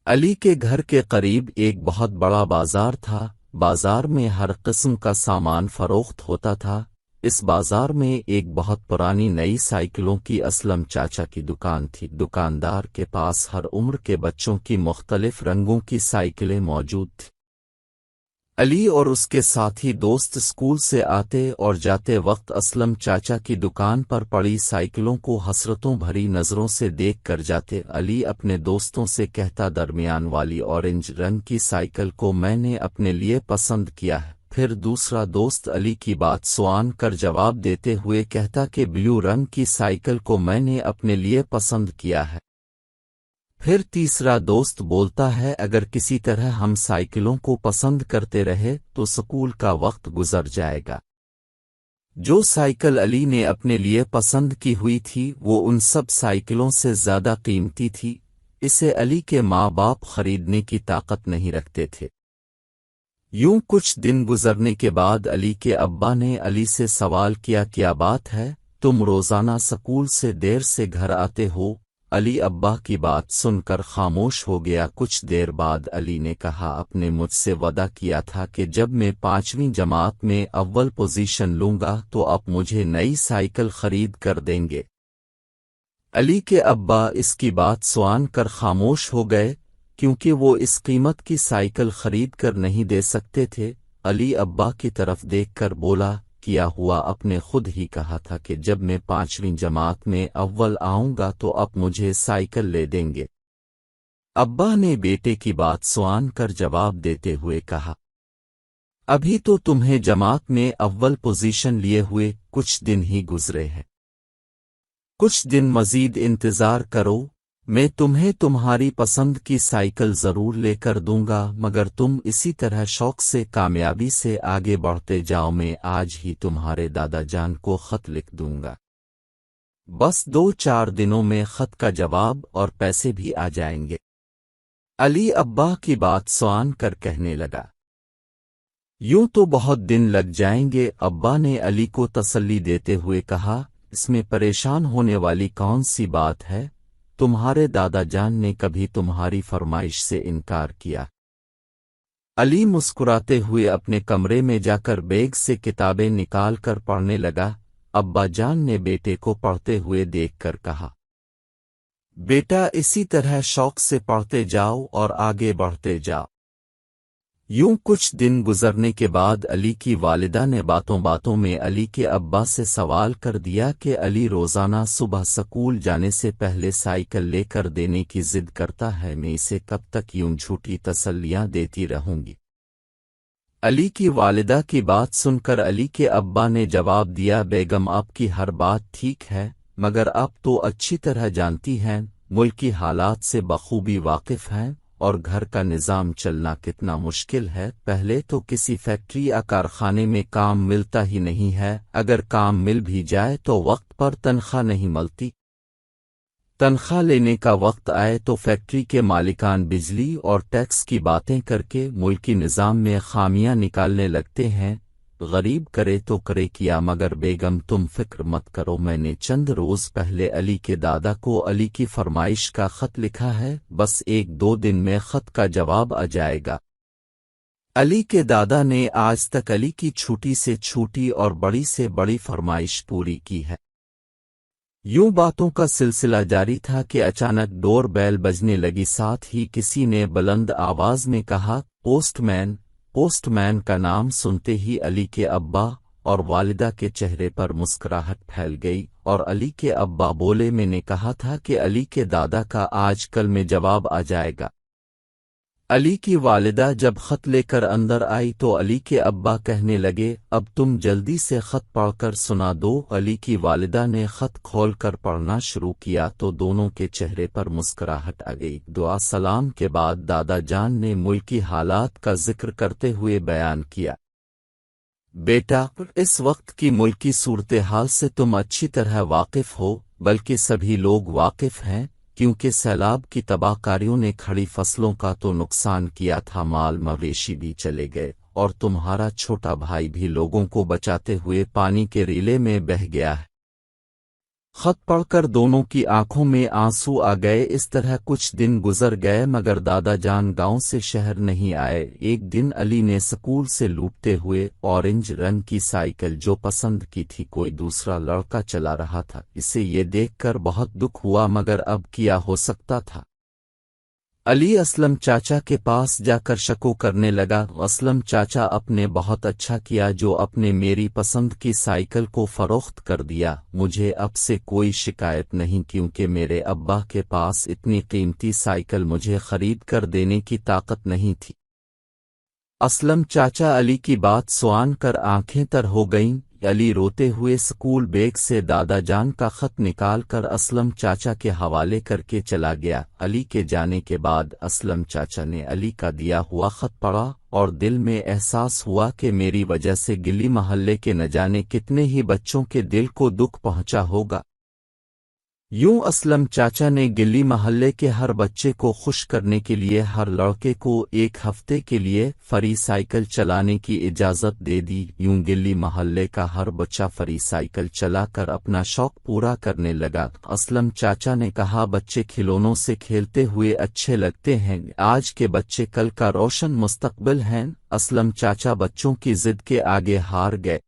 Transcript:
علی کے گھر کے قریب ایک بہت بڑا بازار تھا۔ بازار میں ہر قسم کا سامان فروخت ہوتا تھا۔ اس بازار میں ایک بہت پرانی نئی سائیکلوں کی اسلم چاچا کی دکان تھی۔ دکاندار کے پاس ہر عمر کے بچوں کی مختلف رنگوں کی سائیکلیں موجود تھیں۔ علی اور اس کے ساتھی دوست اسکول سے آتے اور جاتے وقت اسلم چاچا کی دکان پر پڑی سائیکلوں کو حسرتوں بھری نظروں سے دیکھ کر جاتے۔ علی اپنے دوستوں سے کہتا، درمیان والی اورنج رنگ کی سائیکل کو میں نے اپنے لیے پسند کیا ہے۔ پھر دوسرا دوست علی کی بات سوان کر جواب دیتے ہوئے کہتا کہ بلیو رنگ کی سائیکل کو میں نے اپنے لیے پسند کیا ہے۔ پھر تیسرا دوست بولتا ہے، اگر کسی طرح ہم سائیکلوں کو پسند کرتے رہے تو سکول کا وقت گزر جائے گا۔ جو سائیکل علی نے اپنے لیے پسند کی ہوئی تھی وہ ان سب سائیکلوں سے زیادہ قیمتی تھی۔ اسے علی کے ماں باپ خریدنے کی طاقت نہیں رکھتے تھے۔ یوں کچھ دن گزرنے کے بعد علی کے ابا نے علی سے سوال کیا، کیا بات ہے، تم روزانہ سکول سے دیر سے گھر آتے ہو؟ علی ابا کی بات سن کر خاموش ہو گیا۔ کچھ دیر بعد علی نے کہا، آپ نے مجھ سے وعدہ کیا تھا کہ جب میں 5ویں جماعت میں اول پوزیشن لوں گا تو آپ مجھے نئی سائیکل خرید کر دیں گے۔ علی کے ابا اس کی بات سوان کر خاموش ہو گئے، کیونکہ وہ اس قیمت کی سائیکل خرید کر نہیں دے سکتے تھے۔ علی ابا کی طرف دیکھ کر بولا، کیا ہوا، آپ نے خود ہی کہا تھا کہ جب میں 5ویں جماعت میں اول آؤں گا تو آپ مجھے سائیکل لے دیں گے۔ ابا نے بیٹے کی بات سوان کر جواب دیتے ہوئے کہا، ابھی تو تمہیں جماعت میں اول پوزیشن لیے ہوئے کچھ دن ہی گزرے ہیں۔ کچھ دن مزید انتظار کرو، میں تمہیں تمہاری پسند کی سائیکل ضرور لے کر دوں گا، مگر تم اسی طرح شوق سے کامیابی سے آگے بڑھتے جاؤ۔ میں آج ہی تمہارے دادا جان کو خط لکھ دوں گا، بس 2-4 دنوں میں خط کا جواب اور پیسے بھی آ جائیں گے۔ علی ابا کی بات سوان کر کہنے لگا، یوں تو بہت دن لگ جائیں گے۔ ابا نے علی کو تسلی دیتے ہوئے کہا، اس میں پریشان ہونے والی کون سی بات ہے؟ تمہارے دادا جان نے کبھی تمہاری فرمائش سے انکار کیا؟ علی مسکراتے ہوئے اپنے کمرے میں جا کر بیگ سے کتابیں نکال کر پڑھنے لگا۔ ابا جان نے بیٹے کو پڑھتے ہوئے دیکھ کر کہا، بیٹا اسی طرح شوق سے پڑھتے جاؤ اور آگے بڑھتے جاؤ۔ یوں کچھ دن گزرنے کے بعد علی کی والدہ نے باتوں باتوں میں علی کے ابا سے سوال کر دیا کہ علی روزانہ صبح سکول جانے سے پہلے سائیکل لے کر دینے کی ضد کرتا ہے، میں اسے کب تک یوں جھوٹی تسلیاں دیتی رہوں گی؟ علی کی والدہ کی بات سن کر علی کے ابا نے جواب دیا، بیگم آپ کی ہر بات ٹھیک ہے، مگر آپ تو اچھی طرح جانتی ہیں، ملکی حالات سے بخوبی واقف ہیں اور گھر کا نظام چلنا کتنا مشکل ہے۔ پہلے تو کسی فیکٹری یا کارخانے میں کام ملتا ہی نہیں ہے، اگر کام مل بھی جائے تو وقت پر تنخواہ نہیں ملتی۔ تنخواہ لینے کا وقت آئے تو فیکٹری کے مالکان بجلی اور ٹیکس کی باتیں کر کے ملکی نظام میں خامیاں نکالنے لگتے ہیں۔ غریب کرے تو کرے کیا، مگر بیگم تم فکر مت کرو، میں نے چند روز پہلے علی کے دادا کو علی کی فرمائش کا خط لکھا ہے، بس 1-2 دن میں خط کا جواب آ جائے گا۔ علی کے دادا نے آج تک علی کی چھوٹی سے چھوٹی اور بڑی سے بڑی فرمائش پوری کی ہے۔ یوں باتوں کا سلسلہ جاری تھا کہ اچانک ڈور بیل بجنے لگی، ساتھ ہی کسی نے بلند آواز میں کہا، پوسٹ مین۔ پوسٹ مین کا نام سنتے ہی علی کے ابا اور والدہ کے چہرے پر مسکراہٹ پھیل گئی، اور علی کے ابا بولے، میں نے کہا تھا کہ علی کے دادا کا آج کل میں جواب آ جائے گا۔ علی کی والدہ جب خط لے کر اندر آئی تو علی کے ابا کہنے لگے، اب تم جلدی سے خط پڑھ کر سنا دو۔ علی کی والدہ نے خط کھول کر پڑھنا شروع کیا تو دونوں کے چہرے پر مسکراہٹ آ گئی۔ دعا سلام کے بعد دادا جان نے ملکی حالات کا ذکر کرتے ہوئے بیان کیا، بیٹا اس وقت کی ملکی صورتحال سے تم اچھی طرح واقف ہو، بلکہ سبھی لوگ واقف ہیں، کیونکہ سیلاب کی تباہ کاریوں نے کھڑی فصلوں کا تو نقصان کیا تھا، مال مویشی بھی چلے گئے، اور تمہارا چھوٹا بھائی بھی لوگوں کو بچاتے ہوئے پانی کے ریلے میں بہہ گیا ہے۔ خط پڑھ کر دونوں کی آنکھوں میں آنسو آ گئے۔ اس طرح کچھ دن گزر گئے مگر دادا جان گاؤں سے شہر نہیں آئے۔ ایک دن علی نے سکول سے لوٹتے ہوئے اورنج رنگ کی سائیکل جو پسند کی تھی کوئی دوسرا لڑکا چلا رہا تھا۔ اسے یہ دیکھ کر بہت دکھ ہوا مگر اب کیا ہو سکتا تھا۔ علی اسلم چاچا کے پاس جا کر شکو کرنے لگا، اسلم چاچا اپنے بہت اچھا کیا جو اپنے میری پسند کی سائیکل کو فروخت کر دیا۔ مجھے اب سے کوئی شکایت نہیں کیونکہ میرے ابا کے پاس اتنی قیمتی سائیکل مجھے خرید کر دینے کی طاقت نہیں تھی۔ اسلم چاچا علی کی بات سوان کر آنکھیں تر ہو گئیں۔ علی روتے ہوئے سکول بیگ سے دادا جان کا خط نکال کر اسلم چاچا کے حوالے کر کے چلا گیا۔ علی کے جانے کے بعد اسلم چاچا نے علی کا دیا ہوا خط پڑھا اور دل میں احساس ہوا کہ میری وجہ سے گلی محلے کے نہ جانے کتنے ہی بچوں کے دل کو دکھ پہنچا ہوگا۔ یوں اسلم چاچا نے گلی محلے کے ہر بچے کو خوش کرنے کے لیے ہر لڑکے کو ایک ہفتے کے لیے فری سائیکل چلانے کی اجازت دے دی۔ یوں گلی محلے کا ہر بچہ فری سائیکل چلا کر اپنا شوق پورا کرنے لگا۔ اسلم چاچا نے کہا بچے کھلونوں سے کھیلتے ہوئے اچھے لگتے ہیں، آج کے بچے کل کا روشن مستقبل ہیں۔ اسلم چاچا بچوں کی ضد کے آگے ہار گئے۔